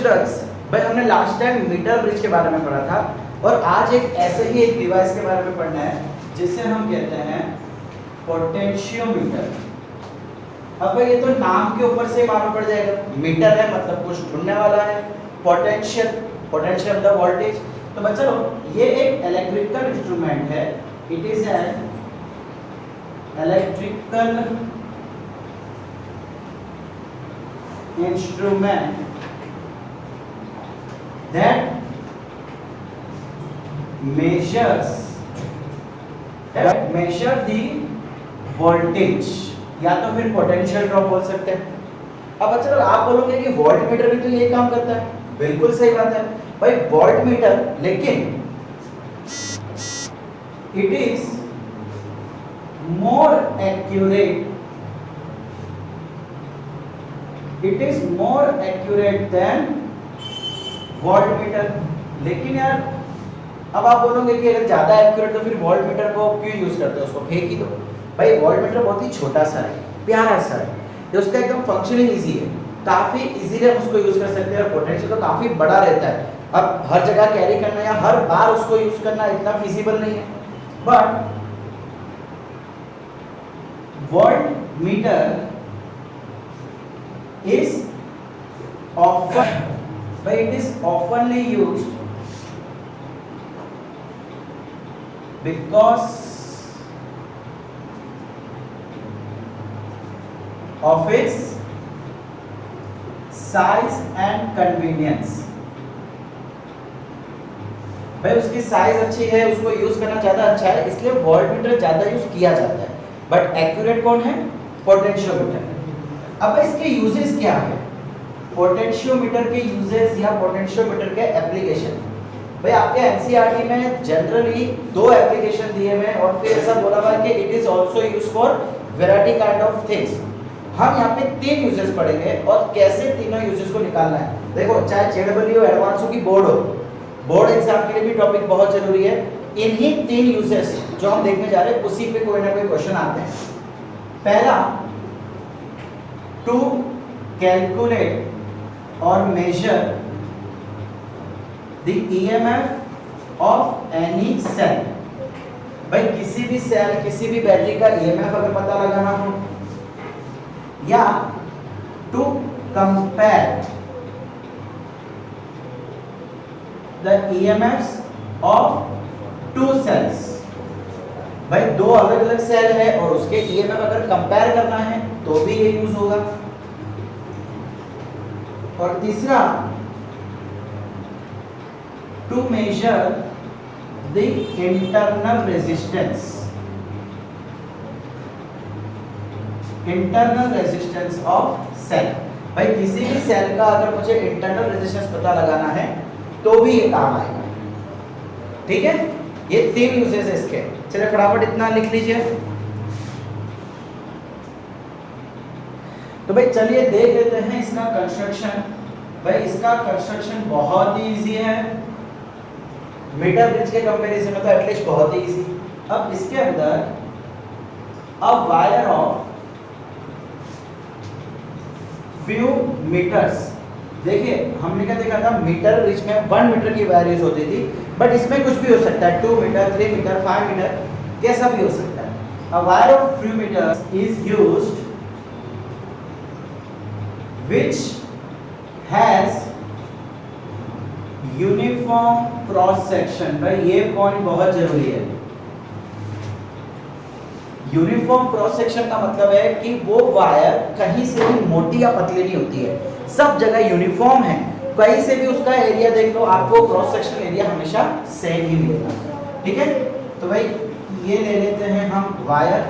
Students, भाई हमने last time metre bridge के बारे में पढ़ा था और आज एक ऐसे ही एक डिवाइस के बारे में पढ़ना है जिसे हम कहते हैं पोटेंशियोमीटर। अब भाई ये तो नाम के ऊपर से मालूम पड़ जाएगा, मीटर है मतलब कुछ ढूंढने वाला है, पोटेंशियल मतलब वोल्टेज। तो बच्चों ये एक इलेक्ट्रिकल इंस्ट्रूमेंट है, it is an electrical instrument that measure the voltage या तो फिर पोटेंशियल ड्रॉप बोल सकते हैं। अब अच्छा आप बोलोगे कि वोल्ट मीटर भी तो ये काम करता है, बिल्कुल सही बात है भाई, वोल्ट मीटर, लेकिन it is more accurate then volt meter. लेकिन यार अब आप बोलोगे कि अगर ज्यादा एक्यूरेट तो फिर वोल्ट मीटर को क्यों यूज करते हो, उसको फेंक ही दो। भाई वोल्ट मीटर बहुत ही छोटा सा है, प्यारा सा है, तो उसका एकदम फंक्शनिंग इजी है, काफी इजीली हम उसको यूज कर सकते हैं और पोटेंशियल तो काफी बड़ा रहता है। अब हर जगह कैरी करना या हर बार उसको यूज करना इतना फिजिबल नहीं है, but volt meter is often but it is oftenly used because of its size and convenience। भाई उसकी साइज अच्छी है, उसको यूज करना ज्यादा अच्छा है, इसलिए वोल्ट मीटर ज्यादा यूज किया जाता है। बट एक्यूरेट कौन है? पोटेंशियोमीटर। अब इसके यूजेस क्या है, पोटेंशियोमीटर के यूजेस या पोटेंशियोमीटर के एप्लीकेशन। भाई आपके एनसीईआरटी में जनरली दो एप्लीकेशन दिए हुए हैं और फिर ऐसा बोला हुआ है कि it is also used for variety kind of things. हम यहाँ पे तीन यूजेस पढ़ेंगे और कैसे तीनों यूजेस को निकालना है। देखो चाहे जेडब्ल्यू एडवांस हो की बोर्ड हो, बोर्ड एग्जाम के लिए भी टॉपिक बहुत जरूरी है। इन्हीं तीन यूजेस जो हम देखने जा रहे हैं उसी पे कोई ना कोई क्वेश्चन आते हैं। पहला, टू कैलकुलेट और measure the EMF of any cell. भाई किसी भी सेल, किसी भी बैटरी का ईएमएफ अगर पता लगाना हो, या to compare the EMFs of two cells. भाई दो अलग अलग सेल है और उसके ईएमएफ अगर कंपेयर करना है तो भी ये यूज होगा। और तीसरा, to measure the internal resistance of cell. भाई किसी भी सेल का अगर मुझे इंटरनल रेजिस्टेंस पता लगाना है तो भी ये काम आएगा। ठीक है, ये तीन यूजेस है इसके। चलिए फटाफट इतना लिख लीजिए। तो भाई चलिए देख लेते हैं इसका कंस्ट्रक्शन। भाई इसका कंस्ट्रक्शन बहुत ही इजी है, मीटर ब्रिज के कंपैरिजन में तो एटलीस्ट बहुत ही इजी। अब इसके अंदर a wire of few meters. देखिए हमने क्या देखा था, मीटर ब्रिज में 1 मीटर की वायर यूज होती थी, बट इसमें कुछ भी हो सकता है, 2 मीटर, 3 मीटर, 5 मीटर, कैसा भी हो सकता है। A wire of few meters is used which has uniform cross section। भाई ये पॉइंट बहुत जरूरी है। यूनिफॉर्म क्रॉस सेक्शन का मतलब है कि वो वायर कहीं से भी मोटी या पतली नहीं होती है, सब जगह यूनिफॉर्म है। कहीं से भी उसका एरिया देख लो, आपको क्रॉस सेक्शन एरिया हमेशा सेम ही मिलेगा। ठीक है, तो भाई ये ले लेते हैं हम वायर।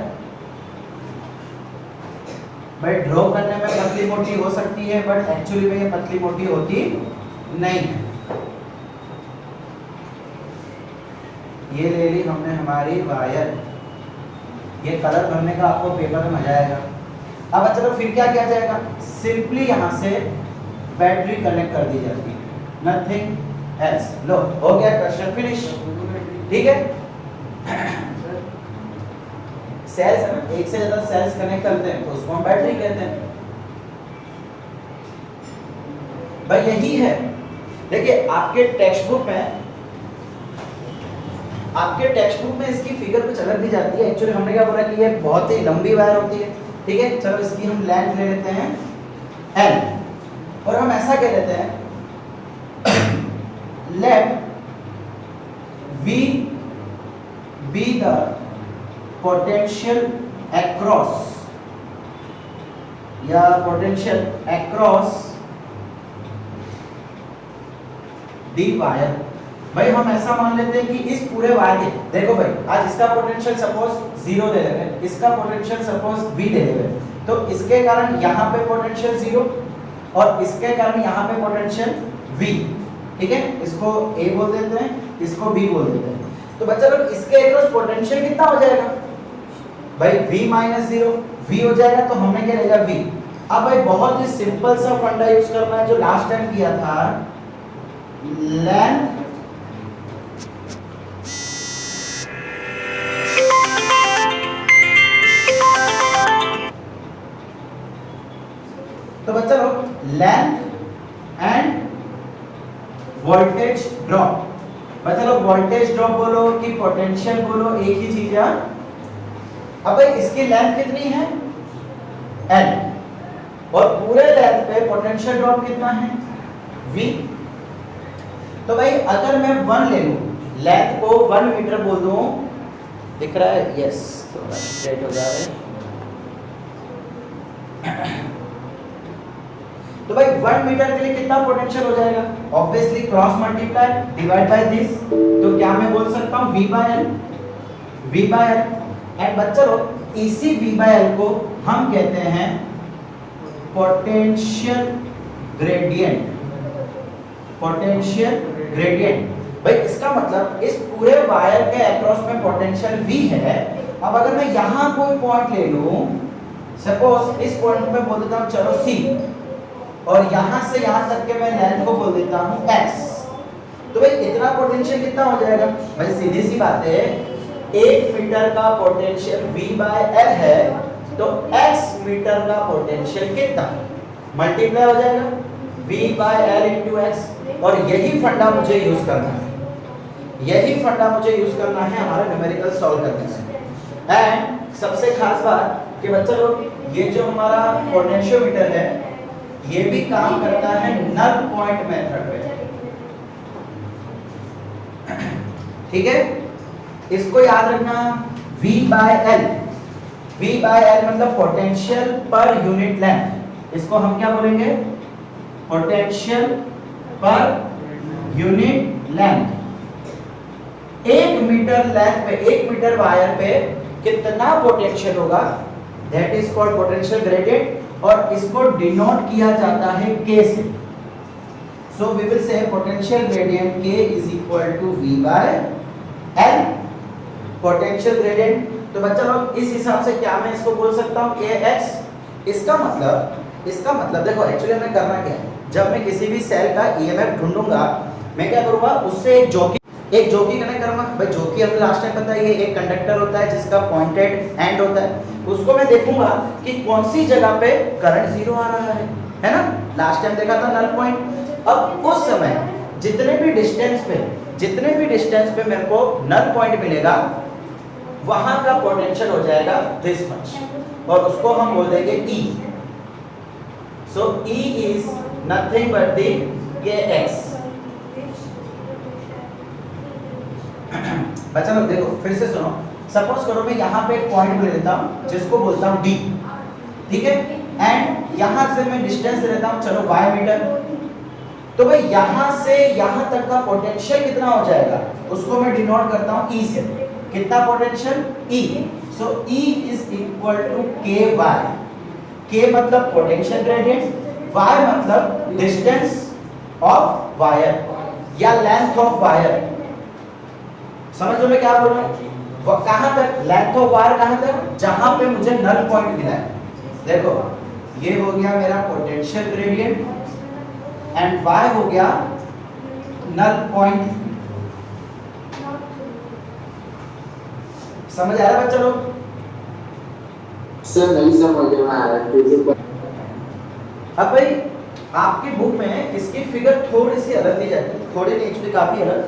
भाई ड्रॉ करने में पतली मोटी हो सकती है, बट एक्चुअली में ये पतली मोटी होती नहीं है। ये ले ली हमने हमारी वायर। ये कलर भरने का आपको पेपर में मजा आएगा। अब चलो फिर क्या किया जाएगा, सिंपली यहाँ से बैटरी कनेक्ट कर दी जाती है, नथिंग एल्स। लो हो गया, क्वेश्चन फिनिश। ठीक है, सेल्स है ना, एक से ज्यादा सेल्स कनेक्ट करते हैं तो उसको हम बैटरी कहते हैं। भाई यही है देखिए आपके टेक्स्ट बुक में इसकी फिगर कुछ अलग दी जाती है। एक्चुअली हमने क्या बोला कि ये बहुत ही लंबी वायर होती है, ठीक है। चलो इसकी हम लेंथ ले लेते हैं L, और हम ऐसा कह लेते हैं let V be the potential across या potential across the wire। भाई हम ऐसा मान लेते हैं कि इस पूरे वायर के, देखो भाई आज इसका पोटेंशियल सपोज 0 दे देंगे, इसका पोटेंशियल सपोज V दे देंगे, तो इसके कारण यहाँ पे पोटेंशियल 0 और इसके कारण यहाँ पे पोटेंशियल V, ठीक है। इसको A बोल देते हैं, इसको B बोल देते हैं। तो बच्चा लोग इसके अक्रॉस पोटेंशियल कितना हो जाएगा भाई? V माइनस 0 V हो जाएगा, तो हमने क्या लेगा V। अब भाई बहुत ही सिंपल सा फंडा यूज करना है जो लास्ट टाइम किया था, लेंथ तो बच्चा लोग लेंथ एंड वोल्टेज ड्रॉप, बच्चा लोग वोल्टेज ड्रॉप बोलो कि पोटेंशियल बोलो एक ही चीज है। अब भाई इसकी लेंथ कितनी है L, और पूरे लेंथ पे पोटेंशियल ड्रॉप कितना है V। तो भाई अगर मैं 1 ले लूं, लेंथ को 1 मीटर बोल दूं, दिख रहा है? यस, थोड़ा स्ट्रेट हो जा रहा है। तो भाई 1 मीटर के लिए कितना पोटेंशियल हो जाएगा? Obviously cross multiply divide by this, तो क्या मैं बोल सकता हूं V by L। एंड बच्चों इसी V by L को हम कहते हैं पोटेंशियल ग्रेडियंट। भाई इसका मतलब इस पूरे वायर के अक्रॉस में पोटेंशियल V है। अब अगर मैं यहाँ कोई पॉइंट ले लूं, सपोज इस पॉइंट पे बोल देता हूँ चलो C, और यहां से यहां तक के मैं लेंथ को बोल देता हूं x, तो भाई इतना पोटेंशियल कितना हो जाएगा? भाई सीधी सी बात है, 1 मीटर का पोटेंशियल V by L है, तो x मीटर का पोटेंशियल कितना मल्टीप्लाई हो जाएगा V by L into x। और यही फंडा मुझे यूज करना है, हमारा न्यूमेरिकल सॉल्व करने में। एंड सबसे खास बात कि बच्चा लोग ये जो हमारा पोटेंशियोमीटर है ये भी काम करता है नल पॉइंट मेथड पे, ठीक है। इसको याद रखना, V by L मतलब पोटेंशियल पर यूनिट लेंथ। इसको हम क्या बोलेंगे? Potential per unit length. 1 metre length पे, 1 मीटर वायर पे कितना पोटेंशियल होगा, that is called potential gradient, और इसको डिनोट किया जाता है K से। So we will say potential gradient K is equal to V by L, potential gradient. तो बच्चा लोग इस हिसाब से क्या मैं इसको बोल सकता हूँ Kx। इसका मतलब देखो एक्चुअली हमें करना क्या है, जब मैं किसी भी सेल का EMF ढूंढूंगा, मैं क्या करूंगा, उससे एक जॉकी कनेक्ट करूंगा। भाई जॉकी हमें लास्ट टाइम पता है, ये एक कंडक्टर होता है जिसका पॉइंटेड एंड होता है। उसको मैं देखूंगा कि कौन सी जगह पे करंट 0 आ रहा है ना, लास्ट टाइम देखा था नल पॉइंट। अब उस समय जितने भी डिस्टेंस पे मेरे को नल पॉइंट मिलेगा, वहां का पोटेंशियल हो जाएगा दिस मच, और उसको हम बोल देंगे E। So E is nothing but the Kx। बच्चा लोग देखो फिर से सुनो, सपोज करो मैं यहाँ पे एक पॉइंट ले लेता हूँ जिसको बोलता हूँ D, ठीक है। एंड यहाँ से मैं डिस्टेंस लेता हूँ चलो y मीटर। तो भाई यहाँ से यहाँ तक का पोटेंशियल कितना हो जाएगा, उसको मैं डिनोट करता हूँ E से। कितना potential? E। So E is equal to Ky। K मतलब पोटेंशियल ग्रेडियंट, y मतलब डिस्टेंस ऑफ वायर या लेंथ ऑफ वायर। समझ लो मैं क्या बोल रहा हूँ? कहां तक लेंथ ऑफ वायर, कहां तक? जहां पे मुझे नल पॉइंट मिला है। देखो ये हो गया मेरा पोटेंशियल ग्रेडियंट एंड y हो गया नल पॉइंट। समझ आ रहा है बच्चा लोग? सर नहीं समझ में आ रहा है। अब भाई आपकी बुक में इसकी फिगर थोड़ी सी अलग दी जाती है, थोड़ी नहीं एक्चुअली काफी अलग।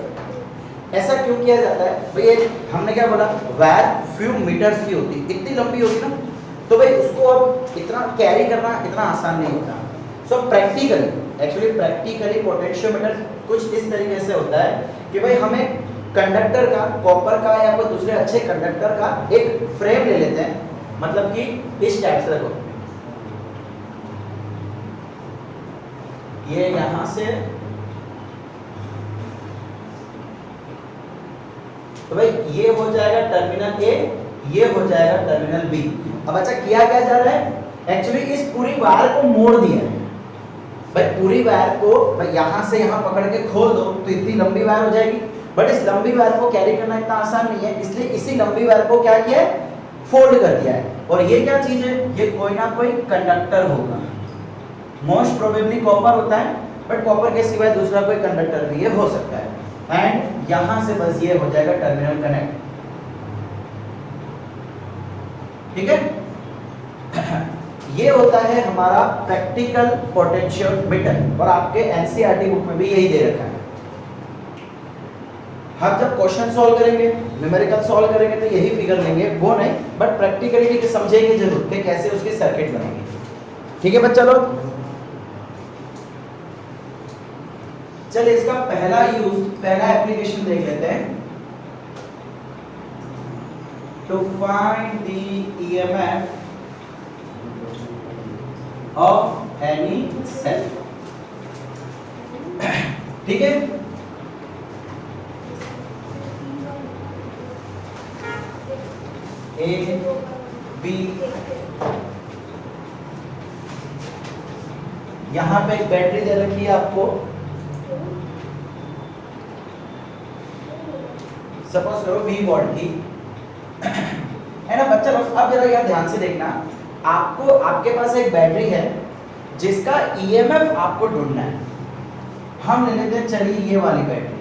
ऐसा क्यों किया जाता है भाई? ये हमने क्या बोला, वायर फ्यू मीटर्स की होती, इतनी लंबी होती ना, तो भाई उसको अब इतना कैरी करना इतना आसान नहीं होता। So practically, actually practically potentiometer कुछ इस तरीके से होता है कि भाई हमें कंडक्टर का, कॉपर का या कोई दूसरे अच्छे कंडक्टर का एक फ्रेम ले लेते हैं, मतलब कि इस टाइप से देखो, ये यहां से, तो भाई ये हो जाएगा टर्मिनल ए, ये हो जाएगा टर्मिनल बी। अब अच्छा किया क्या जा रहा है, एक्चुअली इस पूरी वायर को मोड़ दिया है भाई, पूरी वायर को भाई यहां से यहां पकड़ के खोल दो तो इतनी लंबी वायर हो जाएगी, बट इस लंबी वायर को कैरी करना इतना आसान नहीं है, इसलिए इसी लंबी वायर को क्या किया है, फोल्ड कर दिया है। और ये क्या चीज है, ये कोई ना कोई कंडक्टर होगा, मोस्ट प्रोबेबली कॉपर होता है, बट कॉपर के सिवाय दूसरा कोई कंडक्टर भी ये हो सकता है। एंड यहां से बस ये हो जाएगा टर्मिनल कनेक्ट, ठीक है। ये होता है हमारा प्रैक्टिकल पोटेंशियोमीटर, और आपके एनसीईआरटी बुक में भी यही दे रखा है। हम जब क्वेश्चन सॉल्व करेंगे, न्यूमेरिकल सॉल्व करेंगे तो यही फिगर लेंगे, वो नहीं, बट प्रैक्टिकली समझेंगे जरूर कि कैसे उसकी सर्किट बनेगी। ठीक है बच्चा लोग, चलिए इसका पहला यूज, पहला एप्लीकेशन देख लेते हैं। To find the EMF of any cell, ठीक है। ए बी, यहां पे एक बैटरी दे रखी है आपको, सपोज करो 20 वोल्ट की, है ना बच्चा लोग। अब जरा यार ध्यान से देखना, आपको, आपके पास एक बैटरी है जिसका ईएमएफ आपको ढूंढना है। हम ले लेते हैं, चलिए ये वाली बैटरी,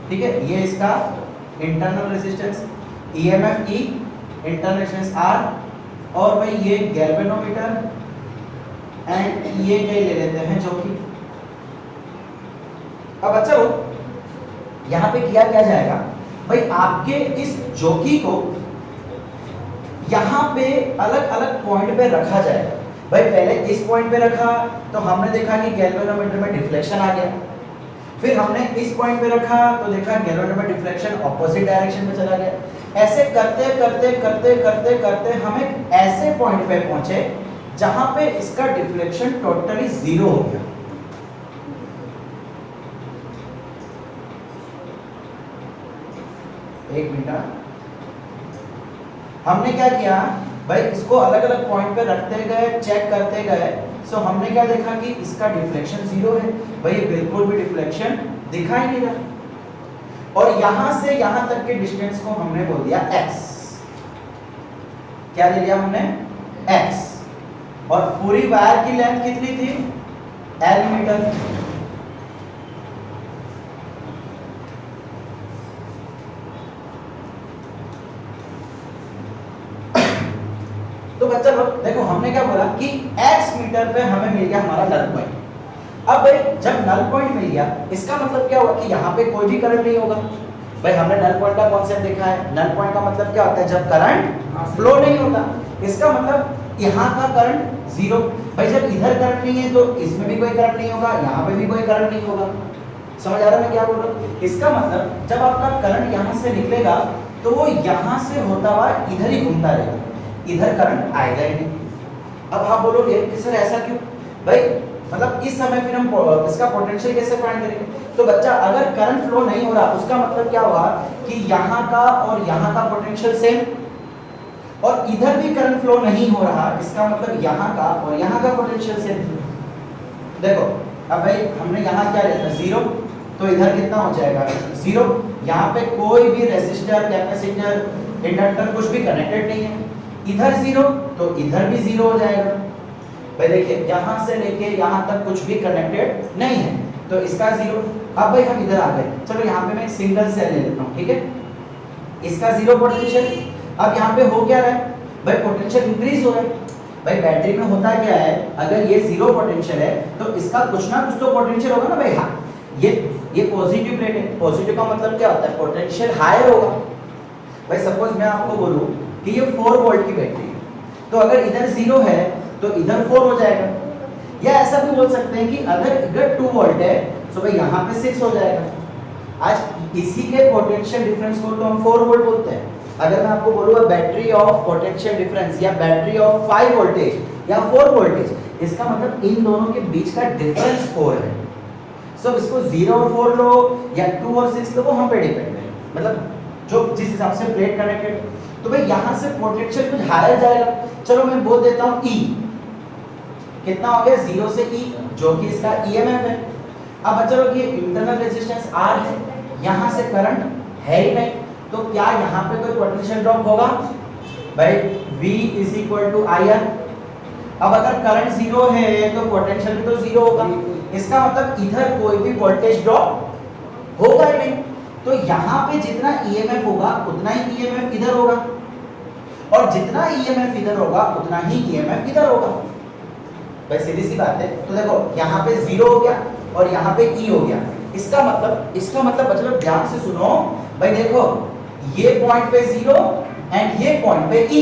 ठीक है, ये इसका इंटरनल रेजिस्टेंस ईएमएफ ई, इंटरनल रेजिस्टेंस आर, और भाई ये गैल्वेनोमीटर, एंड ये ले लेते हैं जो कि, अब अच्छा हो, यहां पे किया क्या जाएगा भाई, आपके इस जॉकी को यहां पे अलग अलग पॉइंट पे रखा जाएगा। भाई पहले इस पॉइंट पे रखा तो हमने देखा कि गैल्वेनोमीटर में डिफ्लेक्शन आ गया, फिर हमने इस पॉइंट पे रखा तो देखा गैल्वेनोमीटर में डिफ्लेक्शन ऑपोजिट डायरेक्शन में चला गया। ऐसे करते करते करते करते करते हम एक ऐसे पॉइंट पे पहुंचे जहां पे इसका डिफ्लेक्शन टोटली जीरो हो गया। एक मिनट, हमने क्या किया भाई, इसको अलग अलग पॉइंट पे रखते गए, चेक करते गए, सो हमने क्या देखा कि इसका डिफ्लेक्शन जीरो है, भाई ये बिल्कुल भी डिफ्लेक्शन दिखाई नहीं रहा। और यहां से यहां तक के डिस्टेंस को हमने बोल दिया x, क्या ले लिया हमने, x, और पूरी वायर की लेंथ कितनी थी, L मीटर। तो बच्चा लोग देखो, हमने क्या बोला कि x मीटर पे हमें मिल गया हमारा नल पॉइंट। अब भाई जब नल पॉइंट मिल गया, इसका मतलब क्या हुआ कि यहाँ पे कोई भी करंट नहीं होगा। भाई हमने नल पॉइंट का कॉन्सेप्ट देखा है, नल पॉइंट का मतलब क्या होता है, जब करंट फ्लो नहीं होता। इसका मतलब यहाँ का करंट जीरो। भाई जब इधर करंट नहीं है तो इसमें भी कोई करंट नहीं होगा, यहाँ पे भी कोई करंट नहीं होगा। समझ आ रहा है मैं क्या बोल रहा हूँ? इसका मतलब जब आपका करंट यहाँ से निकलेगा तो वो यहाँ से होता हुआ इधर ही घूमता रहेगा, इधर करंट आएगा ही नहीं। अब आप बोलोगे कि सर ऐसा क्यों? भाई मतलब इस समय फिर हम इसका पोटेंशियल कैसे फाइंड करेंगे? तो बच्चा अगर करंट फ्लो नहीं हो रहा उसका मतलब क्या हुआ कि यहाँ का और यहाँ का पोटेंशियल सेम, और इधर भी करंट फ्लो नहीं हो रहा, इसका मतलब यहाँ का और यहाँ का पोटेंशियल सेम। देखो अब भाई हमने यहाँ क्या लेता है, जीरो, तो इधर कितना हो जाएगा, जीरो। यहाँ पे कोई भी रेजिस्टर, कैपेसिटर, इंडक्टर कुछ भी कनेक्टेड नहीं है। इधर जीरो तो इधर भी जीरो हो जाएगा। भाई देखिए यहाँ से लेके यहाँ तक कुछ भी कनेक्टेड नहीं है, तो इसका जीरो। अब भाई हम इधर आ गए, चलो यहाँ पे मैं एक सिंगल सेल ले लेता हूँ, ठीक है, इसका जीरो पोटेंशियल। अब यहाँ पे हो क्या रहा है भाई, पोटेंशियल इंक्रीज हो रहा है। भाई बैटरी में होता क्या है, अगर ये जीरो पोटेंशियल है तो इसका कुछ ना कुछ तो पोटेंशियल होगा ना भाई। हाँ, ये पॉजिटिव प्लेट है, पॉजिटिव का मतलब क्या होता है, पोटेंशियल हायर होगा। भाई सपोज मैं आपको बोलूं कि ये 4 वोल्ट की बैटरी है, तो अगर इधर 0 है तो इधर 4 हो जाएगा। या ऐसा भी बोल सकते हैं कि अगर इधर 2 वोल्ट है तो भाई यहाँ पे 6 हो जाएगा। आज इसी के पोटेंशियल डिफरेंस को तो हम 4 वोल्ट बोलते हैं। अगर मैं आपको बोलूँगा बैटरी ऑफ पोटेंशियल डिफरेंस या बैटरी ऑफ 5 वोल्टेज या 4 वोल्टेज, इसका मतलब इन दोनों के बीच का डिफरेंस 4 है। सो इसको 0 और 4 लो या 2 और 6 लो, वो हम पे डिपेंड है, मतलब जो जिस हिसाब से प्लेट कनेक्टेड। तो भाई यहाँ से पोटेंशियल कुछ हायर जाएगा। चलो मैं बोल देता हूँ E, कितना हो गया 0 से E, जो कि इसका EMF है। अब चलो कि इंटरनल रेजिस्टेंस R है, यहाँ से करंट है ही नहीं, तो क्या यहाँ पे कोई पोटेंशियल ड्रॉप होगा भाई? V is equal to IR। अब अगर करंट 0 है तो पोटेंशियल भी तो 0 होगा, इसका मतलब इधर कोई भी वोल्टेज ड्रॉप होगा ही नहीं। तो यहाँ पे जितना EMF होगा उतना ही EMF इधर होगा, और जितना EMF इधर होगा उतना ही EMF इधर होगा। भाई सीधी सी बात है। तो देखो यहाँ पे 0 हो गया और यहाँ पे E हो गया। इसका मतलब बच्चों ध्यान से सुनो भाई, देखो ये पॉइंट पे 0 एंड ये पॉइंट पे E,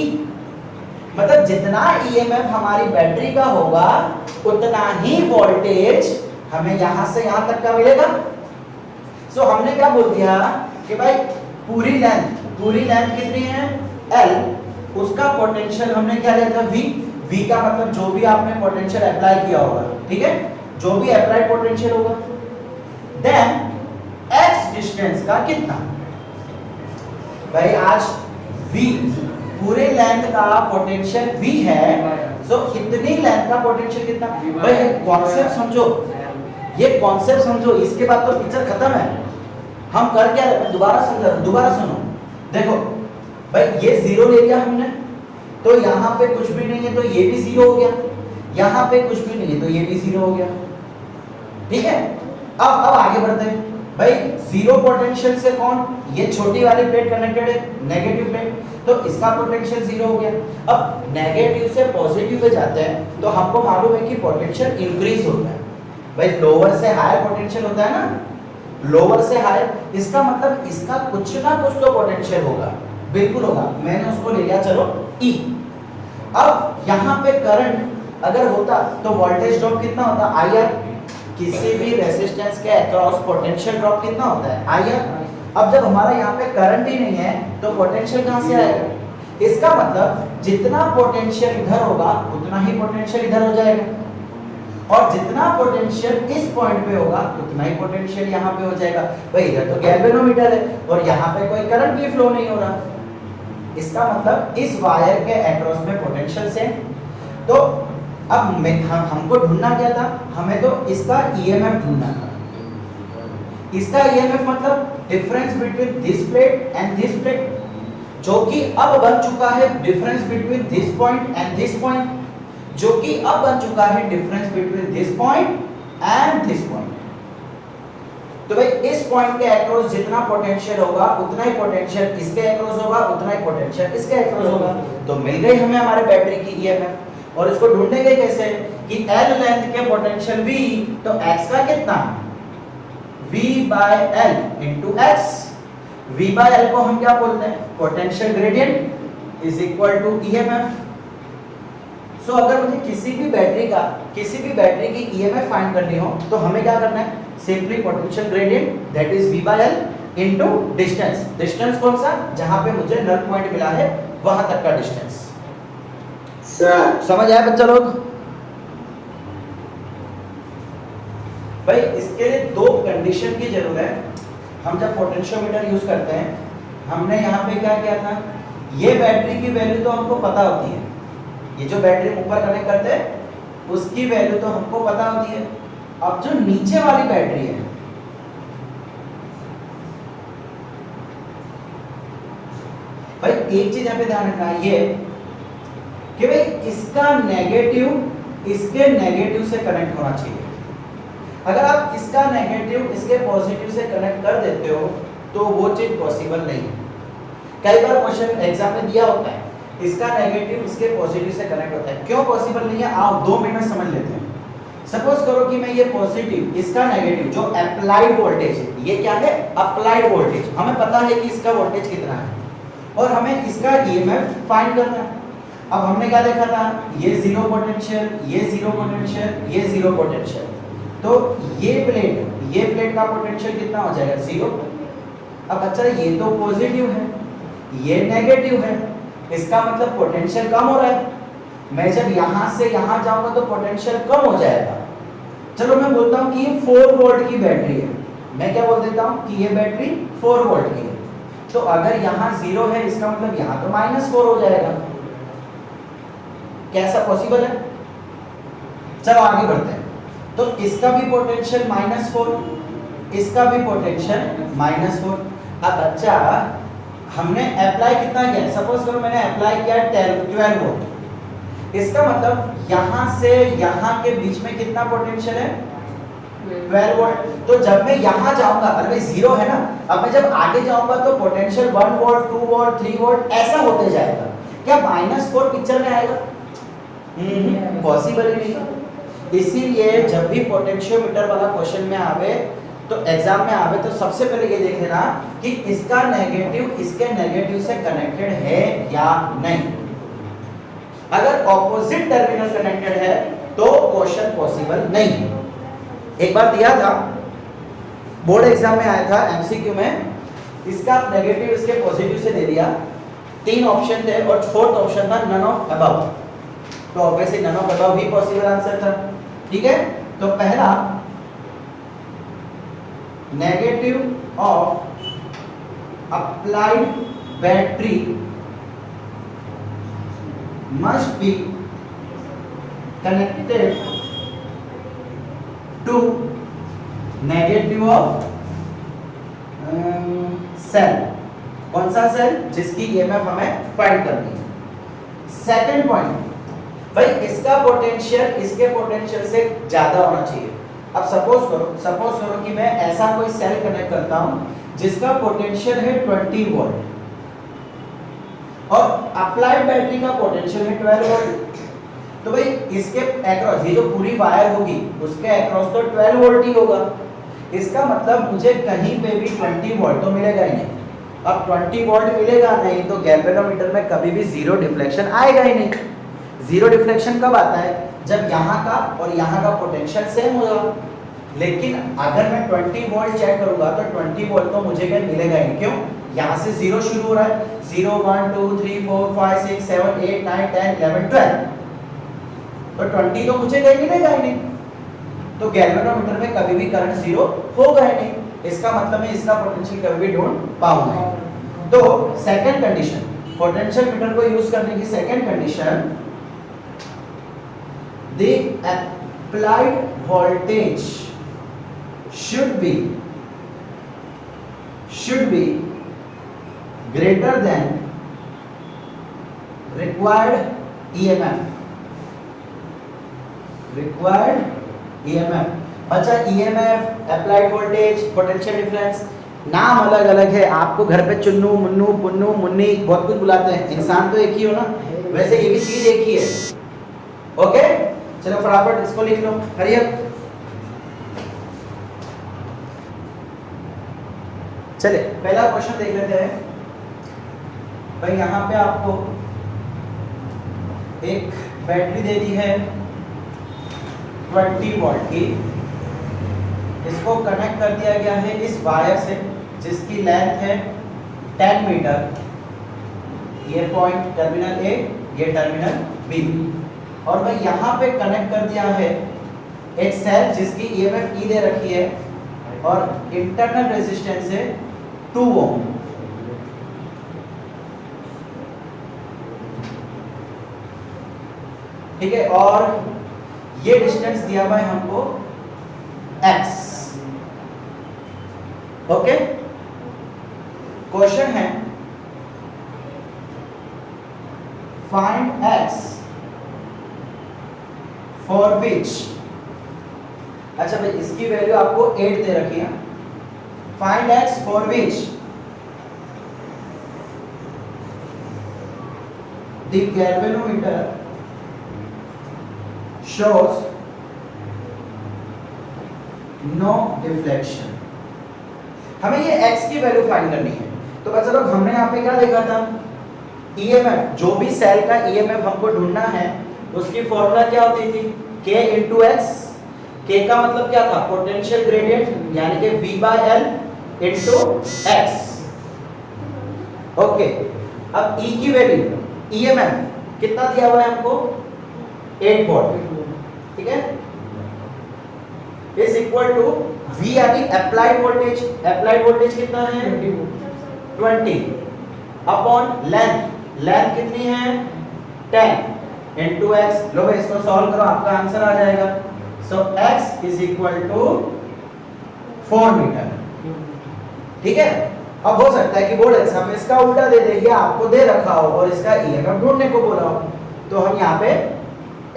मतलब जितना EMF हमारी बैटरी का होगा उतना ही वोल्टेज हमें यहाँ से यहाँ तक का मिलेगा। सो हमने क्या बोल दिया कि भाई पूरी लेंथ कितनी है L, उसका पोटेंशियल हमने क्या लिया था V का मतलब जो भी आपने पोटेंशियल अप्लाई किया होगा, ठीक है, जो भी अप्लाइड पोटेंशियल होगा, देन x डिस्टेंस का कितना। भाई आज V पूरे लेंथ का पोटेंशियल V है, सो इतनी लेंथ का पोटेंशियल कितना। भाई कॉन्सेप्ट समझो, ये कॉन्सेप्ट समझो, इसके बाद तो पिक्चर खत्म है। हम कर क्या रहे, दोबारा सुनो। देखो भाई ये 0 ले लिया हमने, तो यहाँ पे कुछ भी नहीं है तो ये भी 0 हो गया, यहाँ पे कुछ भी नहीं है तो ये भी 0 हो गया, ठीक है। अब आगे बढ़ते हैं। भाई 0 पोटेंशियल से कौन, ये छोटी वाली प्लेट कनेक्टेड है, नेगेटिव प्लेट, तो इसका पोटेंशियल 0 हो गया। अब नेगेटिव से पॉजिटिव पे जाते हैं तो हमको मालूम है कि पोटेंशियल इंक्रीज होता है। भाई लोअर से हायर पोटेंशियल होता है ना, लोअर से हायर, इसका मतलब इसका कुछ ना कुछ तो पोटेंशियल होगा, बिल्कुल होगा। मैंने उसको ले लिया चलो E। अब यहाँ पे करंट अगर होता तो वोल्टेज ड्रॉप कितना होता, IR। किसी भी रेजिस्टेंस के अक्रॉस पोटेंशियल ड्रॉप कितना होता है, IR। अब जब हमारा यहाँ पे करंट ही नहीं है तो पोटेंशियल कहाँ से आएगा, इसका मतलब जितना पोटेंशियल इधर होगा उतना ही पोटेंशियल इधर हो जाएगा, और जितना पोटेंशियल इस पॉइंट पे होगा उतना ही पोटेंशियल यहाँ पे हो जाएगा। भाई इधर तो गैल्वेनोमीटर है और यहाँ पे कोई करंट भी फ्लो नहीं हो रहा, इसका मतलब इस वायर के अक्रॉस में पोटेंशियल से। तो अब हमको ढूंढना क्या था, हमें तो इसका EMF ढूंढना था। इसका EMF मतलब difference between this plate and this plate, जो कि अब बन चुका है difference between this point and this point, जो कि अब बन चुका है difference between this point and this point. तो भाई इस पॉइंट के अक्रॉस जितना पोटेंशियल होगा उतना ही पोटेंशियल इसके अक्रॉस होगा, उतना ही पोटेंशियल इसके अक्रॉस होगा। तो मिल गई हमें हमारे बैटरी की EMF। और इसको ढूंढेंगे कैसे कि L लेंथ के पोटेंशियल V, तो x का कितना, V by L into x। V by L को हम क्या बोलते हैं, potential gradient is equal to EMF। So अगर मुझे किसी भी बैटरी की EMF फाइंड करनी हो तो हमें क्या करना है, simply potential gradient that is V by L into distance. Distance कौन सा, जहां पे मुझे नल पॉइंट मिला है वहां तक का डिस्टेंस। समझ आया बच्चा लोग? भाई इसके लिए 2 कंडीशन की जरूरत है। हम जब पोटेंशियोमीटर यूज करते हैं, हमने यहाँ पे क्या किया था, ये बैटरी की वैल्यू तो हमको पता होती है, ये जो बैटरी ऊपर कनेक्ट करते हैं उसकी वैल्यू तो हमको पता होती है। अब जो नीचे वाली बैटरी है, भाई एक चीज यहाँ पे ध्यान रखना है ये कि भाई इसका नेगेटिव इसके नेगेटिव से कनेक्ट होना चाहिए। अगर आप इसका नेगेटिव इसके पॉजिटिव से कनेक्ट कर देते हो तो वो चीज पॉसिबल नहीं है। कई बार क्वेश्चन एग्जाम में दिया होता है इसका नेगेटिव इसके पॉजिटिव से कनेक्ट होता है। क्यों पॉसिबल नहीं है, आओ 2 मिनट में समझ लेते हैं। सपोज करो कि मैं ये पॉजिटिव, इसका नेगेटिव, जो अप्लाइड वोल्टेज है, ये क्या है, अप्लाइड वोल्टेज, हमें पता है कि इसका वोल्टेज कितना है और हमें इसका ईएमएफ फाइंड करना है। अब हमने क्या देखा था, ये जीरो पोटेंशियल, ये जीरो पोटेंशियल, ये जीरो पोटेंशियल, तो ये प्लेट का पोटेंशियल कितना हो जाएगा, जीरो। अब अच्छा ये तो पॉजिटिव है, ये नेगेटिव है, इसका मतलब पोटेंशियल कम हो रहा है। मैं जब यहां से यहां जाऊंगा तो पोटेंशियल कम हो जाएगा। चलो मैं बोलता हूं कि ये 4 वोल्ट की बैटरी है, मैं क्या बोल देता हूं कि ये बैटरी 4 वोल्ट की है। तो अगर यहां जीरो है, इसका मतलब यहां तो -4 हो जाएगा। कैसा पॉसिबल है? चलो आगे बढ़ते हैं। तो इसका भी पोटेंशियल -4, इसका भी पोटेंशियल -4। अब बच्चा हमने अप्लाई कितना किया, सपोज करो मैंने अप्लाई किया 12 वोल्ट, इसका मतलब यहां से यहां के बीच में कितना पोटेंशियल है, 12 वोल्ट। तो जब मैं यहां जाऊंगा, अरे भाई जीरो है ना, अब मैं जब आगे जाऊंगा तो पोटेंशियल 1 वोल्ट 2 वोल्ट 3 वोल्ट ऐसा होते जाएगा। क्या -4 पिक्चर में आएगा? पॉसिबल ही नहीं। इसीलिए जब भी पोटेंशियोमीटर वाला क्वेश्चन में आवे, तो एग्जाम में आवे, तो सबसे पहले ये देख लेना कि इसका नेगेटिव इसके नेगेटिव से कनेक्टेड है या नहीं। अगर ऑपोजिट टर्मिनल कनेक्टेड है तो क्वेश्चन पॉसिबल नहीं है। एक बार दिया था, बोर्ड एग्जाम में आया था एमसीक्यू में, इसका नेगेटिव इसके पॉजिटिव से दे दिया, 3 ऑप्शन थे और 4th ऑप्शन था नन ऑफ अबव। तो ऑब्वियसली नन ऑफ अबव भी पॉसिबल आंसर था। ठीक है, तो पहला negative of applied battery must be connected to negative of cell. कौन सा सेल? जिसकी ईएमएफ हमें फाइंड करनी है। सेकंड पॉइंट, भाई इसका पोटेंशियल इसके पोटेंशियल से ज्यादा होना चाहिए। अब सपोज करो कि मैं ऐसा कोई सेल कनेक्ट करता हूं जिसका पोटेंशियल है 20 वोल्ट और अप्लाइड बैटरी का पोटेंशियल है 12 वोल्ट। तो भाई इसके अक्रॉस, ये जो पूरी वायर होगी उसके अक्रॉस तो 12 वोल्ट ही होगा। इसका मतलब मुझे कहीं पे भी 20 वोल्ट तो मिलेगा ही नहीं। अब 20 वोल्ट मिलेगा नहीं तो गैल्वेनोमीटर में कभी भी जीरो डिफ्लेक्शन आएगा ही नहीं। जीरो डिफ्लेक्शन कब आता है? जब यहाँ का और यहाँ का पोटेंशियल सेम होगा। लेकिन अगर मैं 20 वोल्ट चेक करूंगा तो 20 वोल्ट तो मुझे कहीं मिलेगा ही नहीं। क्यों? यहाँ से जीरो शुरू हो रहा है, 0 1 2 3 4 5 6 7 8 9 10 11 12, तो 20 तो मुझे कहीं मिलेगा ही नहीं। तो गैल्वेनोमीटर में कभी भी करंट जीरो होगा ही नहीं। इसका मतलब मैं इसका पोटेंशियल कभी भी ढूंढ पाऊंगा। तो सेकंड कंडीशन, पोटेंशियल मीटर को यूज करने की second condition, the applied voltage should be greater than required EMF। अच्छा, EMF, applied voltage, potential difference, नाम अलग अलग है। आपको घर पे चुन्नू मुन्नू पुन्नू मुन्नी बहुत कुछ बुलाते हैं, इंसान तो एक ही हो ना, वैसे ये भी चीज एक ही है। ओके, चलो फटाफट इसको लिख लो, हरी अप। चले पहला क्वेश्चन देख लेते हैं। भाई यहाँ पे आपको एक बैटरी दे दी है 20 वोल्ट की, इसको कनेक्ट कर दिया गया है इस वायर से जिसकी लेंथ है 10 मीटर। ये पॉइंट टर्मिनल ए, ये टर्मिनल बी, और भाई यहाँ पे कनेक्ट कर दिया है एक सेल जिसकी ईएमएफ ई दे रखी है और इंटरनल रेजिस्टेंस है 2 ओम। ठीक है, और ये डिस्टेंस दिया हुआ है हमको x। ओके, क्वेश्चन है फाइंड x फॉर विच, अच्छा भाई इसकी वैल्यू आपको 8 दे रखी है। Find x for which the galvanometer shows no deflection। हमें ये x की वैल्यू फाइंड करनी है। तो बच्चा लोग हमने यहाँ पे क्या देखा था, EMF, जो भी सेल का EMF हमको ढूंढना है उसकी फॉर्मूला क्या होती थी, K इंटू एक्स। K का मतलब क्या था, पोटेंशियल ग्रेडियंट, यानी कि V/L इंटू एक्स। ओके, अब E की वैल्यू, EMF कितना दिया हुआ है हमको, 8 वोल्ट, ठीक है, इज इक्वल टू V यानी अप्लाइड वोल्टेज। अप्लाइड वोल्टेज कितना है, 20 अपॉन लेंथ। लेंथ कितनी है, 10 इंटू एक्स। लो भाई इसको सॉल्व करो, आपका आंसर आ जाएगा। So x is equal to 4 meter, ठीक है। अब हो सकता है कि बोर्ड एग्जाम में इसका उल्टा दे दे, या आपको दे रखा हो और इसका EMF ढूंढने को बोला हो, तो हम यहाँ पे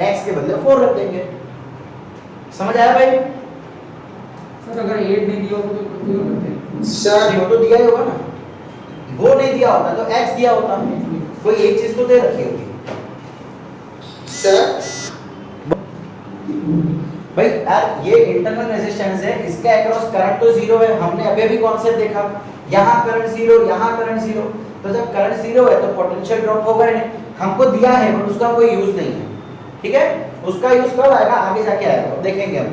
x के बदले 4 रख देंगे। समझ आया भाई? सर अगर 8 नहीं दिया हो तो क्यों करते हैं? सर वो तो दिया ही होगा ना, वो नहीं दिया होता तो x दिया होता, कोई एक चीज तो दे रखी होगी। सर भाई यार ये इंटरनल रेजिस्टेंस है, इसके अक्रॉस करंट तो जीरो है। हमने अभी अभी कॉन्सेप्ट देखा, यहाँ करंट जीरो, यहाँ करंट जीरो। तो जब करंट जीरो है तो पोटेंशियल ड्रॉप होगा ही नहीं। हमको दिया है बट उसका कोई यूज नहीं है, ठीक है। उसका यूज कब आएगा, आगे जाके आएगा, देखेंगे हम।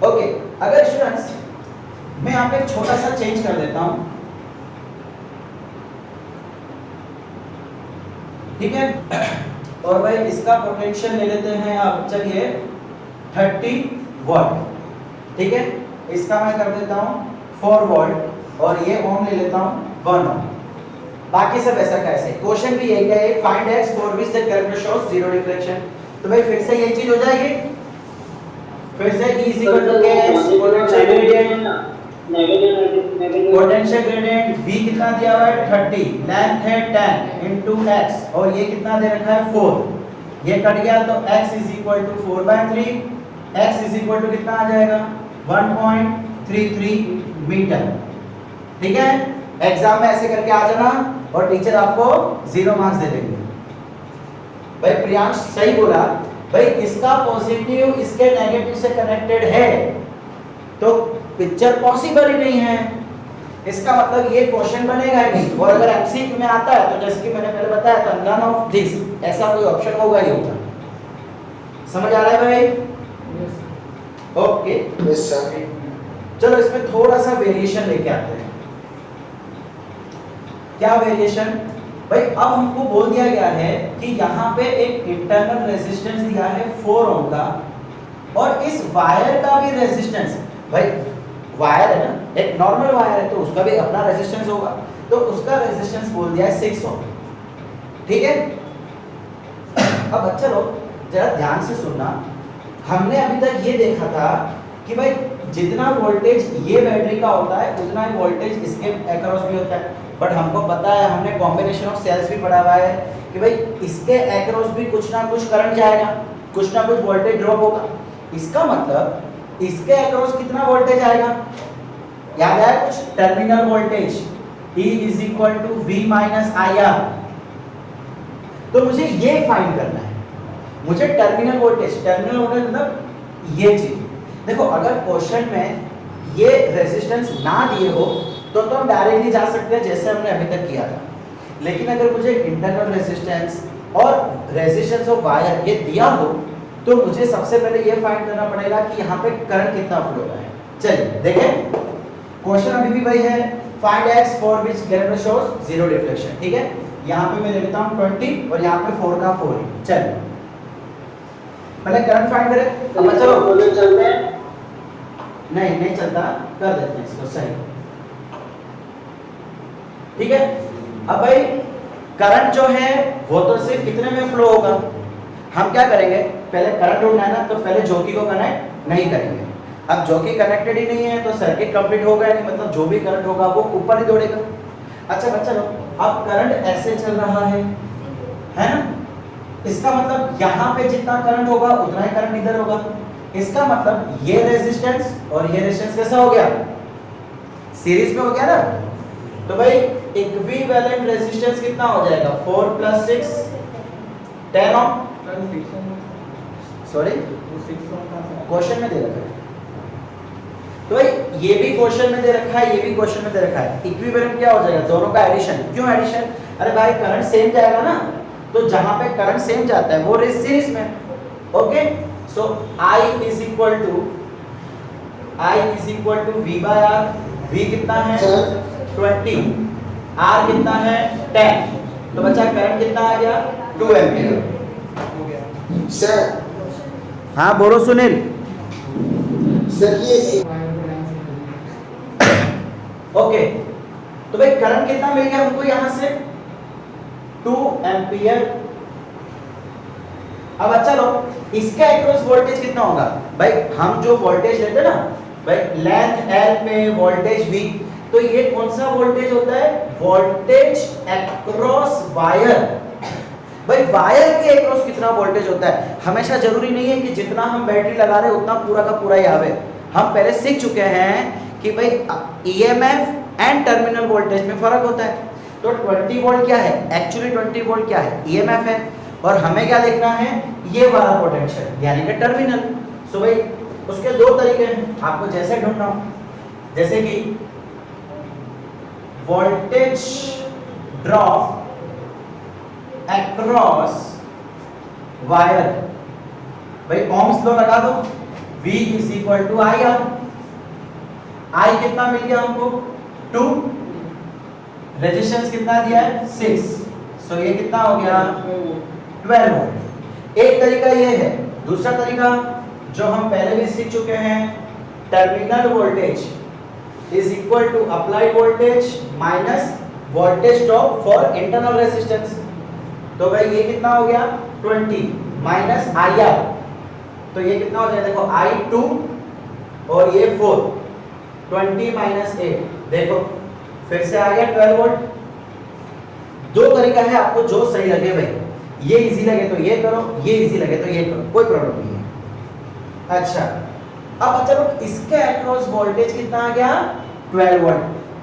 ओके, अगर स्टूडेंट्स मैं यहाँ पे एक छोटा सा चेंज कर देता हूँ, ठीक है, और भाई इसका पोटेंशियल ले लेते हैं आप, चलिए 30 वोल्ट, ठीक है। इसका मैं कर देता हूँ 4 वोल्ट और ये ओम ले लेता हूँ 1 ओम। बाकी सब ऐसा कैसे, क्वेश्चन भी यही है, find x for which the character shows zero reflection. तो भाई फिर से यही चीज हो जाएगी, फिर से E equal to kx potential gradient, potential gradient V कितना दिया हुआ है 30, लेंथ है 10 इनटू x, और ये कितना दे रखा है 4। ये कट गया तो x is equal to 4/3, x is equal to कितना आ जाएगा 1.33 मीटर, ठीक है। एग्जाम में ऐसे करके आ जाना और टीचर आपको 0 मार्क्स दे देंगे। भाई प्रियांश सही बोला, भाई इसका पॉजिटिव इसके नेगेटिव से कनेक्टेड है तो पिक्चर पॉसिबल ही नहीं है। इसका मतलब ये क्वेश्चन बनेगा ही नहीं। और अगर एमसीक्यू में आता है तो जैसे कि मैंने पहले बताया था, नन ऑफ दिस, ऐसा कोई ऑप्शन होगा ही होगा। समझ आ रहा है भाई? Okay yes sir. चलो इसमें थोड़ा सा वेरिएशन लेके आते हैं। क्या वेरिएशन? भाई अब हमको बोल दिया गया है कि यहाँ पे एक इंटरनल रेजिस्टेंस दिया है 4 ओम का, और इस वायर का भी रेजिस्टेंस, भाई वायर है ना, एक नॉर्मल वायर है तो उसका भी अपना रेजिस्टेंस होगा, तो उसका रेजिस्टेंस बोल दिया है 6 ओम, ठीक है। अब अच्छा लोग जरा ध्यान से सुनना, हमने अभी तक ये देखा था कि भाई जितना वोल्टेज ये बैटरी का होता है उतना ही वोल्टेज इसके अक्रॉस भी होता है। बट हमको पता है, हमने कॉम्बिनेशन ऑफ सेल्स भी पढ़ा हुआ है कि भाई इसके अक्रॉस भी कुछ ना कुछ करंट जाएगा, कुछ ना कुछ वोल्टेज ड्रॉप होगा। इसका मतलब इसके अक्रॉस कितना वोल्टेज आएगा, याद आया कुछ, terminal voltage E is equal to V minus IR। तो मुझे ये फाइंड करना है, मुझे टर्मिनल वोल्टेज मतलब ये चीज। देखो अगर क्वेश्चन में ये रेजिस्टेंस ना दिए हो तो हम डायरेक्टली जा सकते हैं जैसे हमने अभी तक किया था, लेकिन अगर मुझे इंटरनल रेजिस्टेंस और रेजिस्टेंस ऑफ वायर ये दिया हो तो मुझे सबसे पहले ये फाइंड करना पड़ेगा कि यहाँ पे करंट कितना फ्लो हो रहा है। चलिए देखें, क्वेश्चन अभी भी वही है, find x for which character shows zero reflection, ठीक है। यहाँ पे मैं ले लेता हूँ 20 और यहाँ पे 4 का 4 है। चलिए पहले करंट फाइंड करें। अब चलो चलते हैं, नहीं चलता, कर देते हैं इसको सही, ठीक है। अब भाई करंट जो है वो तो सिर्फ कितने में फ्लो होगा, हम क्या करेंगे, पहले करंट ढूंढना है ना, तो पहले ज्योति को कनेक्ट नहीं करेंगे। अब ज्योति कनेक्टेड ही नहीं है तो सर्किट कंप्लीट होगा नहीं, मतलब जो भी करंट होगा वो ऊपर ही दौड़ेगा। अच्छा बच्चा लोग, अब करंट ऐसे चल रहा है ना, इसका मतलब यहाँ पे जितना करंट होगा उतना ही करंट इधर होगा। इसका मतलब ये रेजिस्टेंस और ये रेजिस्टेंस कैसा हो गया, सीरीज में हो गया ना। तो भाई इक्विवेलेंट रेजिस्टेंस कितना हो जाएगा, 4 + 6 10 ओम, सर 6 ओम, सॉरी 6 ओम का सर। क्वेश्चन में दे रखा है। तो भाई ये भी क्वेश्चन में दे रखा है, ये भी क्वेश्चन में दे रखा है। इक्विवेलेंट क्या हो जाएगा? दोनों का एडिशन। क्यों एडिशन? अरे भाई करंट सेम जाएगा ना, तो जहां पे करंट सेम जाता है वो सीरीज में। Okay, so I is equal to V by R। V कितना है? 20, R कितना है? 10। तो बच्चा करंट कितना आ गया? 2 एम्पीयर हो गया सर हाँ बोलो सुनील। सर ये ओके, तो भाई करंट कितना मिल गया हमको यहां से? 2 एम्पीयर। अब अच्छा लो, इसका एक्रॉस वोल्टेज कितना होगा? भाई हम जो वोल्टेज लेते हैं ना भाई, लेंथ L पे वोल्टेज V, तो ये कौन सा वोल्टेज होता है? Voltage across wire. भाई वायर के एक्रॉस कितना वोल्टेज होता है? हमेशा जरूरी नहीं है कि जितना हम बैटरी लगा रहे हैं उतना पूरा का पूरा ही आवे। हम पहले सीख चुके हैं कि भाई EMF एंड टर्मिनल वोल्टेज में फर्क होता है। तो 20 वोल्ट क्या है? एक्चुअली 20 वोल्ट क्या है? EMF है। और हमें क्या देखना है? ये वाला पोटेंशियल यानी कि टर्मिनल। सो भाई उसके दो तरीके हैं, आपको जैसे ढूंढना हो, जैसे कि वोल्टेज ड्रॉप अक्रॉस वायर। भाई ओम्स लॉ लगा दो, V is equal to IR। I कितना मिल गया हमको? 2। रेजिस्टेंस कितना दिया है? 6। सो ये कितना हो गया? 12 वोल्ट। एक तरीका ये है। दूसरा तरीका जो हम पहले भी सीख चुके हैं, terminal voltage is equal to applied voltage minus voltage drop for internal resistance. तो भाई ये कितना हो गया? 20 माइनस IR। तो ये कितना हो जाएगा? देखो I2 और ये 4, 20 माइनस 8, देखो फिर से आ गया 12 वोल्ट। दो तरीका है, आपको जो सही लगे भाई। ये इजी लगे तो ये करो, ये इजी लगे तो ये करो, कोई प्रॉब्लम नहीं है। अच्छा, अब चलो इसके अक्रॉस वोल्टेज कितना आ गया? 12 वोल्ट।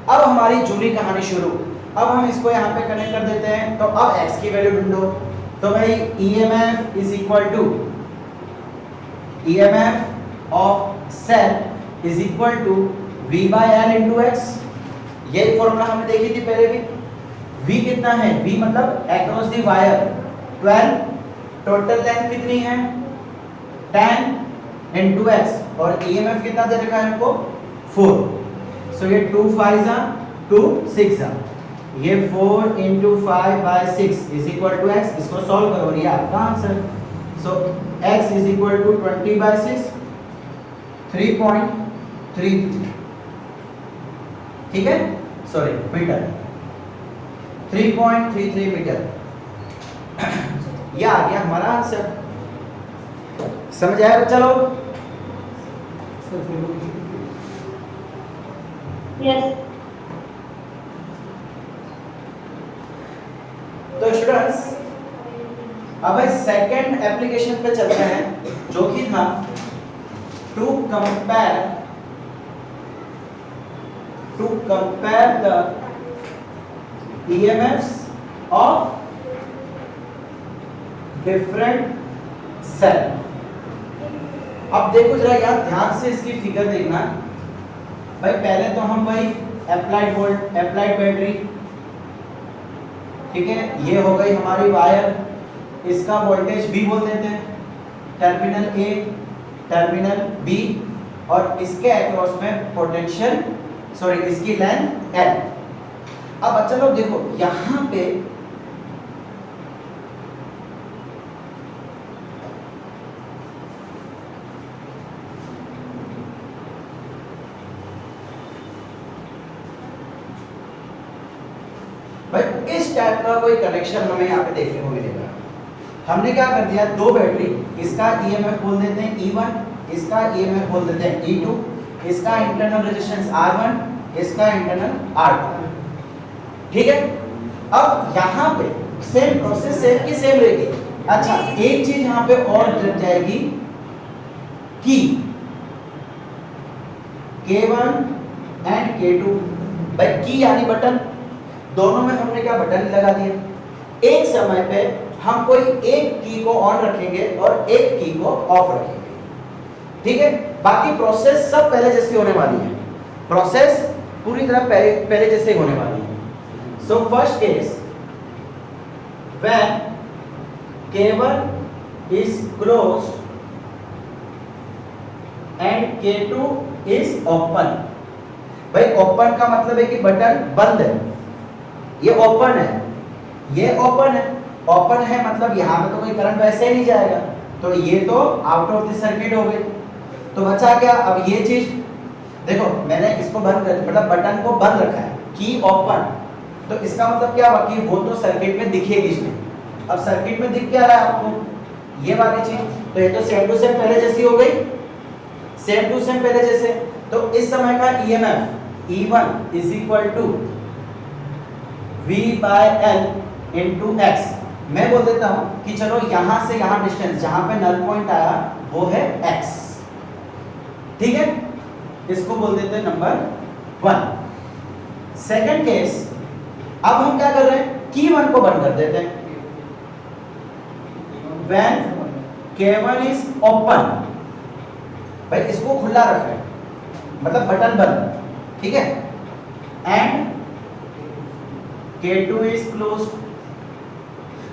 अब हमारी जूनी कहानी शुरू। अब हम इसको यहाँ पे कनेक्ट कर देते हैं। तो अब x की वैल्यू ढूंढो। तो भाई EMF is equal to EMF of cell is equal to V by L into x. यही फॉर्मूला हमने देखी थी पहले भी। V कितना है? V मतलब across the wire 12, total length कितनी है? 10 इंटू एक्स, और EMF कितना दे रखा है हमको? 4। सो ये 2 5 जा 2 6 जा, ये 4 into 5 by 6 is equal to x. इसको सॉल्व करो, ये आपका answer. So x is equal to 20 by 6, 3.33। ठीक है, सॉरी मीटर, 3.33 मीटर। ये आ गया हमारा आंसर। समझ आया बच्चा लोग? यस तो स्टूडेंट्स अब सेकंड एप्लीकेशन पे चलते हैं, जो कि था to compare the EMFs of different cell. अब देखो जरा यार ध्यान से इसकी फिगर देखना भाई। पहले तो हम भाई अप्लाइड बैटरी, ठीक है, ये हो गई हमारी वायर, इसका वोल्टेज B बोल देते हैं, टर्मिनल A टर्मिनल B, और इसके अक्रॉस में पोटेंशियल सॉरी इसकी लेंथ L। अब अच्छा लोग देखो यहां पे भाई इस टाइप का कोई कनेक्शन हमें यहाँ पे देखने को मिलेगा। हमने क्या कर दिया, दो बैटरी, इसका EMF बोल देते हैं E1, इसका EMF बोल देते हैं E2, इसका इंटरनल रेजिस्टेंस R1, इसका इंटरनल R2। ठीक है, अब यहाँ पे सेम प्रोसेस सेम की सेम रहेगी। अच्छा एक चीज यहाँ पे और लग जाएगी कि K1 एंड K2, भाई की यानी बटन, दोनों में हमने क्या बटन लगा दिया। एक समय पे हम कोई एक की को ऑन रखेंगे और एक की को ऑफ रखेंगे, ठीक है। बाकी प्रोसेस सब पहले जैसी होने वाली है, प्रोसेस पूरी तरह पहले जैसे होने वाली है। So first case, when K1 is closed and K2 is open। भाई ओपन का मतलब है कि बटन बंद है, ये ओपन है, ये ओपन है। ओपन है मतलब यहाँ पे तो कोई करंट वैसे ही नहीं जाएगा, तो ये तो आउट ऑफ द सर्किट हो गई। तो बचा क्या अब ये चीज, देखो मैंने इसको बंद कर मतलब बटन को बंद रखा है, की ओपन, तो इसका मतलब क्या हुआ कि वो तो सर्किट में दिखेगी नहीं। अब सर्किट में दिख क्या रहा है आपको, ये वाली चीज, तो ये तो सेम टू सेम पहले जैसी हो गई, सेम टू सेम पहले जैसे। तो इस समय का EMF E1 is equal to V/L into x। मैं बोल देता हूं कि चलो यहां से यहां डिस्टेंस जहां पे नल पॉइंट आया वो है x, ठीक है। इसको बोल देते हैं नंबर 1। सेकंड केस, अब हम क्या कर रहे हैं, की 1 को बंद कर देते हैं। When K1 is open, भाई इसको खुला रख रहे हैं मतलब बटन बंद, ठीक है। एंड K2 is closed,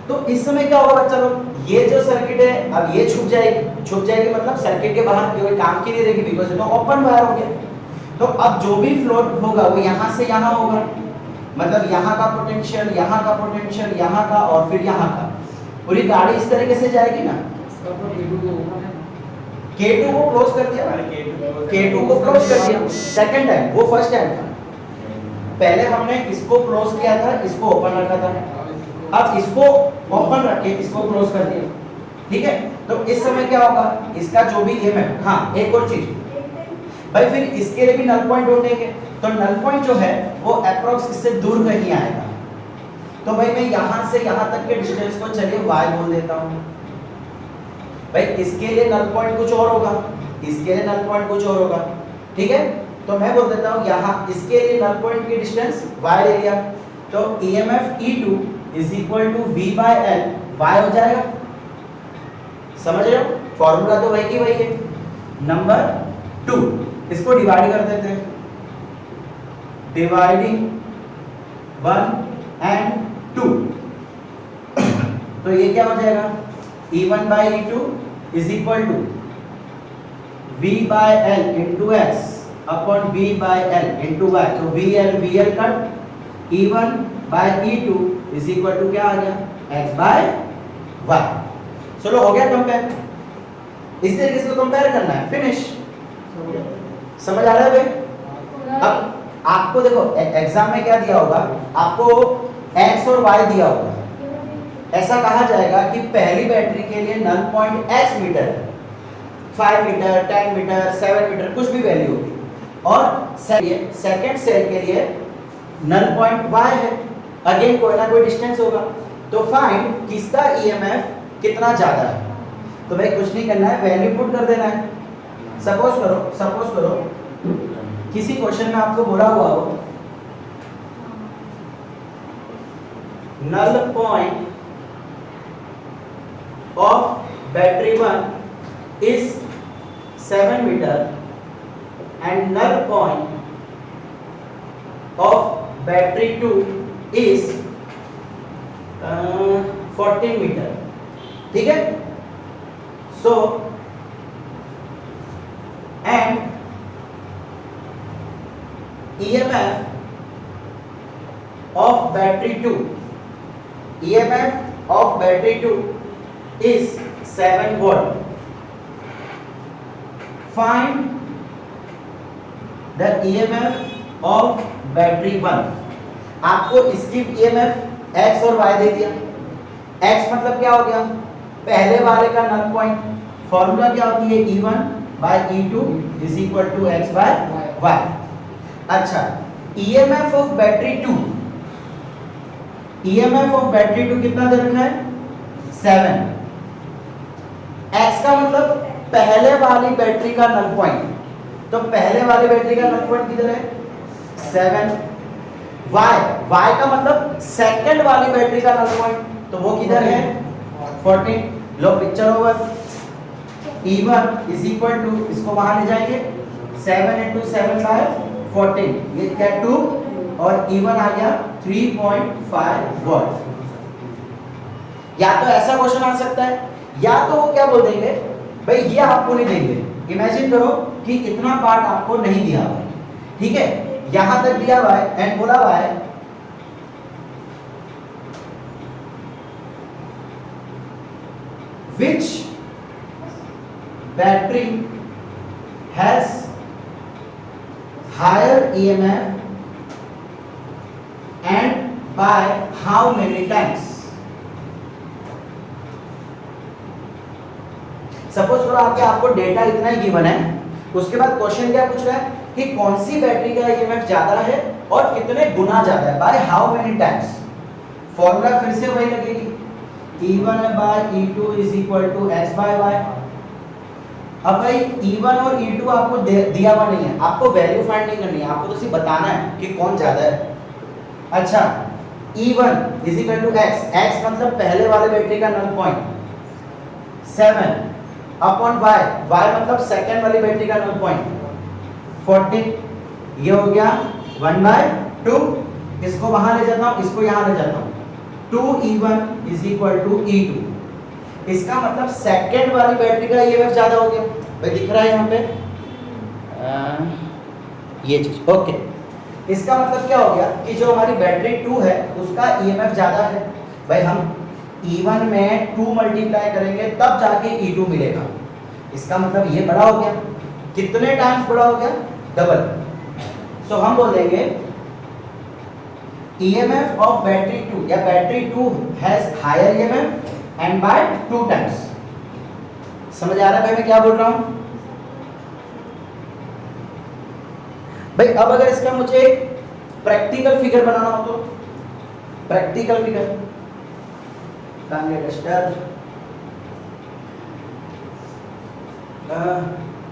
तो इस समय क्या होगा बच्चा लोग, ये जो सर्किट है अब ये छूट जाएगी मतलब सर्किट के बाहर कोई काम की नहीं रहेगी, बिकॉज ये तो ओपन वायर हो गया। तो अब जो भी फ्लोट होगा वो यहाँ से यहाँ होगा, मतलब यहाँ का पोटेंशियल, यहाँ का पोटेंशियल, यहाँ का और फिर यहाँ का, पूरी गाड़ी इस तरीके से जाएगी ना। K2 को क्लोज कर दिया, K2 को क्लोज कर दिया सेकंड टाइम, वो फर्स्ट टाइम था। पहले हमने इसको क्लोज किया था, इसको ओपन रखा था, अब इसको ओपन रख के इसको क्लोज कर दिया, ठीक है। तो इस समय क्या होगा, इसका जो भी ईएमएफ, हाँ एक और चीज भाई, फिर इसके लिए भी नल पॉइंट ढूंढेंगे, तो नल पॉइंट जो है वो अप्रोक्स इससे दूर कहीं आएगा। तो भाई मैं यहां से यहां तक के डिस्टेंस को चलिए y बोल देता हूं। भाई इसके लिए नल पॉइंट कुछ और होगा, इसके लिए नल पॉइंट कुछ और होगा, ठीक है। तो मैं बोल देता हूं यहां इसके लिए नल पॉइंट की डिस्टेंस y ले लिया, तो EMF E2 is equal to V/L, y हो जाएगा। समझ रहे हो, फॉर्मूला तो वही की वही है। नंबर 2, इसको डिवाइड कर देते हैं, डिवाइडिंग 1 एंड 2, तो ये क्या हो जाएगा, E1/E2 is equal to V/L into x upon V/L into y, तो VL cut, E1/E2 is equal to क्या आ गया, x/y। चलो हो गया कंपेयर, इस तरीके से कंपेयर करना है, फिनिश। समझ आ रहा है भाई। अब आपको देखो एग्जाम में क्या दिया होगा, आपको x और y दिया होगा, ऐसा कहा जाएगा कि पहली बैटरी के लिए नल पॉइंट x मीटर है, 5 मीटर, 10 मीटर, 7 मीटर, कुछ भी वैल्यू होगी, और सेकंड सेल के लिए नल पॉइंट y है, अगेन कोई ना कोई डिस्टेंस होगा। तो फाइंड किसका ईएमएफ कितना ज्यादा है। तो भाई कुछ नहीं करना है, वैल्यू पुट कर देना है। सपोज करो किसी क्वेश्चन में आपको बोला हुआ हो null point of battery 1 is 7 meter and null point of battery 2 is 14 meter, ठीक है। So and EMF of battery 2 is 7 volt. Find the EMF of battery 1। आपको इसकी EMF x और y दे दिया। x मतलब क्या हो गया, पहले वाले का नल पॉइंट, फॉर्मूला क्या होती है, E1/E2 is equal to x/y। अच्छा, EMF ऑफ बैटरी 2 कितना दे रखा है, 7। x का मतलब पहले वाली बैटरी का नल पॉइंट, तो पहले वाली बैटरी का नल पॉइंट किधर है, 7। y का मतलब सेकंड वाली बैटरी का नल पॉइंट, तो वो किधर है, 14 लो picture over. E1 is equal to, इसको वहां ले जाएंगे 7 into 7 by 14, ये क्या 2 और E1 आ गया 3.5 वॉट। या तो ऐसा क्वेश्चन आ सकता है, या तो वो क्या बोल देंगे भाई ये आपको नहीं देंगे, इमेजिन करो कि इतना पार्ट आपको नहीं दिया हुआ है, ठीक है, यहां तक दिया हुआ है एंड बोला हुआ है which battery has higher EMF and by how many times। Suppose करो आपको डेटा इतना ही गिवन है, उसके बाद क्वेश्चन क्या पूछ रहा है कि कौन सी बैटरी का ईएमएफ ज्यादा है और कितने गुना ज्यादा है, by how many times. Formula फिर से वही लगेगी, E1 by E2 is equal to x by y। अब भाई E1 और E2 आपको दिया हुआ नहीं है, आपको वैल्यू फाइंड नहीं करनी है, आपको तो सिर्फ बताना है कि कौन ज्यादा है। अच्छा, E1 is equal to x, x मतलब पहले वाले बैटरी का null point 7 upon y, y मतलब सेकंड वाली बैटरी का नल पॉइंट 14, ये हो गया 1/2, इसको वहां ले जाता हूं, इसको यहां ले जाता हूं, 2E1 is equal to E2, इसका मतलब सेकंड वाली बैटरी का ईएमएफ ज्यादा हो गया, भाई दिख रहा है यहाँ पे ये चीज, ओके। इसका मतलब क्या हो गया कि जो हमारी बैटरी 2 है उसका ईएमएफ ज्यादा है, भाई हम E1 में 2 मल्टीप्लाई करेंगे तब जाके E2 मिलेगा, इसका मतलब ये बड़ा हो गया, कितने टाइम्स बड़ा हो गया, डबल। सो हम बोल देंगे EMF of battery 2 या battery 2 has higher EMF and by 2 times। समझ आ रहा है भाई मैं क्या बोल रहा हूं? भाई अब अगर इसका मुझे एक प्रैक्टिकल फिगर बनाना हो तो प्रैक्टिकल फिगर डस्टर,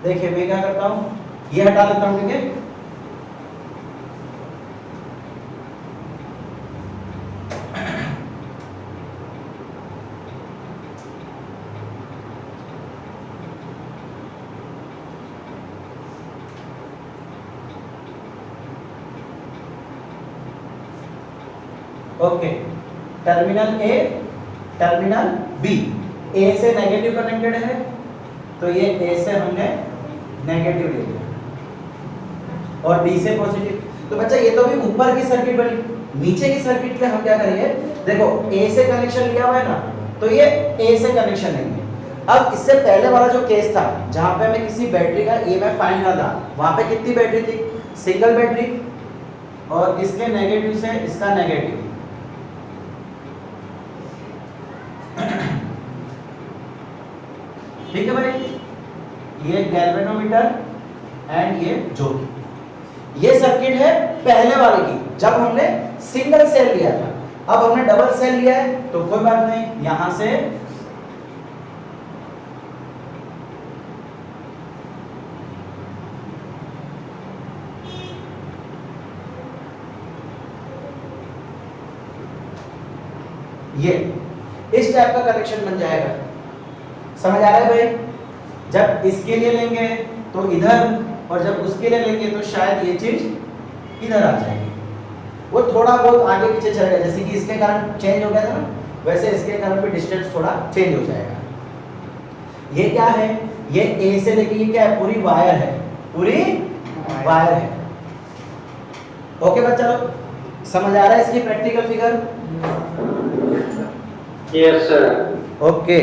देखिए मैं क्या करता हूं, ये हटा देता हूं, ठीक है, okay. Terminal A terminal B, A से नेगेटिव कनेक्टेड है तो ये ए से हमने नेगेटिव ले लिया और बी से पॉजिटिव। तो बच्चा ये तो भी ऊपर की सर्किट बनी, नीचे की सर्किट में हम क्या करेंगे, देखो ए से कनेक्शन लिया हुआ है ना, तो ये ए से कनेक्शन लेंगे। अब इससे पहले वाला जो केस था जहां पे हमें किसी बैटरी का ईएमएफ फाइंड करना था, वहां पे कितनी बैटरी थी, सिंगल बैटरी, और इसके नेगेटिव से इसका नेगेटिव, ठीक है भाई, ये गैल्वेनोमीटर एंड ये ज्योति। ये सर्किट है पहले वाले की, जब हमने सिंगल सेल लिया था। अब हमने डबल सेल लिया है तो कोई बात नहीं, यहां से ये इस टाइप का कनेक्शन बन जाएगा। समझ आ रहा है भाई? जब इसके लिए लेंगे तो इधर, और जब उसके लिए लेंगे तो शायद ये चीज इधर आ जाएगी। वो थोड़ा बहुत आगे पीछे चलेगा, जैसे कि इसके कारण चेंज हो गया था ना, वैसे इसके कारण भी डिस्टेंस थोड़ा चेंज हो जाएगा। ये क्या है, ये ए से लेके ये क्या है, पूरी वायर है, पूरी वायर है। ओके बच्चा लोग, समझ आ रहा है इसकी practical figure? Yes sir. Okay.